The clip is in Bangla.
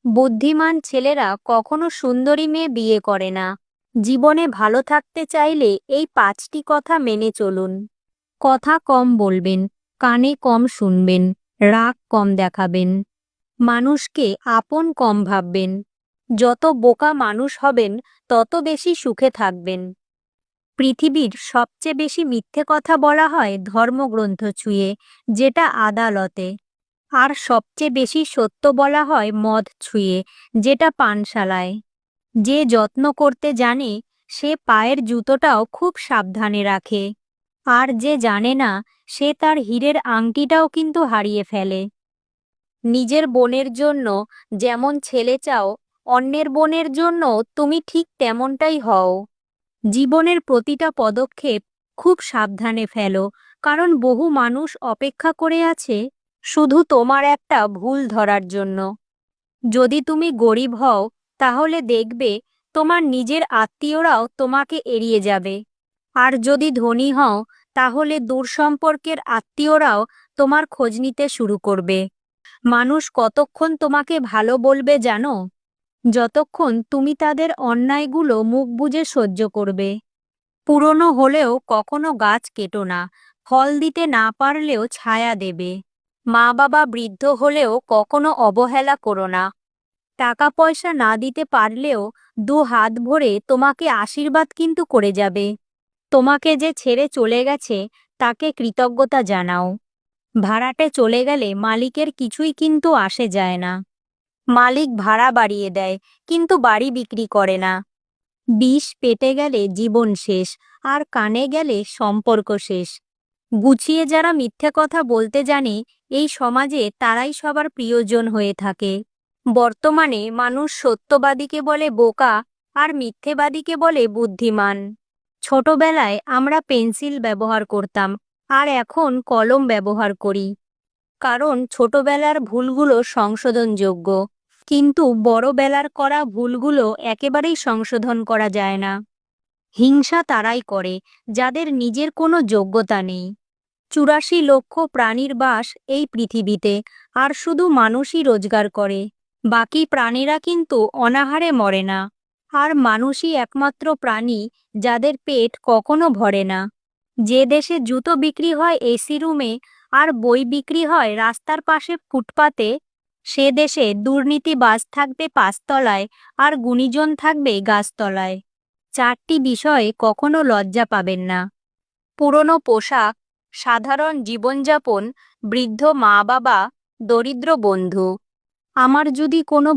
বুদ্ধিমান ছেলেরা কখনো সুন্দরী মেয়ে বিয়ে করে না। জীবনে ভালো থাকতে চাইলে এই 5টি কথা মেনে চলুন। কথা কম বলবেন, কানে কম শুনবেন, রাগ কম দেখাবেন, মানুষকে আপন কম ভাববেন। যত বোকা মানুষ হবেন তত বেশি সুখে থাকবেন। পৃথিবীর সবচেয়ে বেশি মিথ্যে কথা বলা হয় ধর্মগ্রন্থ ছুঁয়ে, যেটা আদালতে। আর সবচেয়ে বেশি সত্য বলা হয় মদ ছুঁয়ে, যেটা পানশালায়। যে যত্ন করতে জানে সে পায়ের জুতোটাও খুব সাবধানে রাখে, আর যে জানে না সে তার হীরের আংটিটাও কিন্তু হারিয়ে ফেলে। নিজের বোনের জন্য যেমন ছেলে চাও, অন্যের বোনের জন্য তুমি ঠিক তেমনটাই হও। জীবনের প্রতিটা পদক্ষেপ খুব সাবধানে ফেলো, কারণ বহু মানুষ অপেক্ষা করে আছে শুধু তোমার একটা ভুল ধরার জন্য। যদি তুমি গরিব হও তাহলে দেখবে তোমার নিজের আত্মীয়রাও তোমাকে এড়িয়ে যাবে, আর যদি ধনী হও তাহলে দূরসম্পর্কের আত্মীয়রাও তোমার খোঁজ নিতে শুরু করবে। মানুষ কতক্ষণ তোমাকে ভালো বলবে জানো? যতক্ষণ তুমি তাদের অন্যায়গুলো মুখ বুজে সহ্য করবে। পুরনো হলেও কখনো গাছ কেটো না, ফল দিতে না পারলেও ছায়া দেবে। মা বাবা বৃদ্ধ হলেও কখনো অবহেলা করো না। টাকা পয়সা না দিতে পারলেও 2 হাত ভরে তোমাকে আশীর্বাদ কিন্তু করে যাবে। তোমাকে যে ছেড়ে চলে গেছে তাকে কৃতজ্ঞতা জানাও। ভাড়াটে চলে গেলে মালিকের কিছুই কিন্তু আসে যায় না। মালিক ভাড়া বাড়িয়ে দেয় কিন্তু বাড়ি বিক্রি করে না। বিষ পেটে গেলে জীবন শেষ, আর কানে গেলে সম্পর্ক শেষ। গুছিয়ে যারা মিথ্যে কথা বলতে জানে এই সমাজে তারাই সবার প্রিয়জন হয়ে থাকে। বর্তমানে মানুষ সত্যবাদীকে বলে বোকা, আর মিথ্যেবাদীকে বলে বুদ্ধিমান। ছোটবেলায় আমরা পেন্সিল ব্যবহার করতাম, আর এখন কলম ব্যবহার করি, কারণ ছোটবেলার ভুলগুলো সংশোধনযোগ্য, কিন্তু বড়বেলার করা ভুলগুলো একেবারেই সংশোধন করা যায় না। হিংসা তারাই করে যাদের নিজের কোনো যোগ্যতা নেই। 84 লক্ষ প্রাণীর বাস এই পৃথিবীতে, আর শুধু মানুষই রোজগার করে। বাকি প্রাণীরা কিন্তু অনাহারে মরে না। আর মানুষই একমাত্র প্রাণী যাদের পেট কখনো ভরে না। যে দেশে জুতো বিক্রি হয় এসি রুমে, আর বই বিক্রি হয় রাস্তার পাশে ফুটপাতে, সে দেশে দুর্নীতিবাজ থাকবে 5 তলায়, আর গুণীজন থাকবে গাছতলায়। 4টি বিষয়ে কখনো লজ্জা পাবেন না: পুরনো পোশাক, সাধারণ জীবনযাপন, বৃদ্ধ মা বাবা, দরিদ্র বন্ধু। আমার যদি কোনো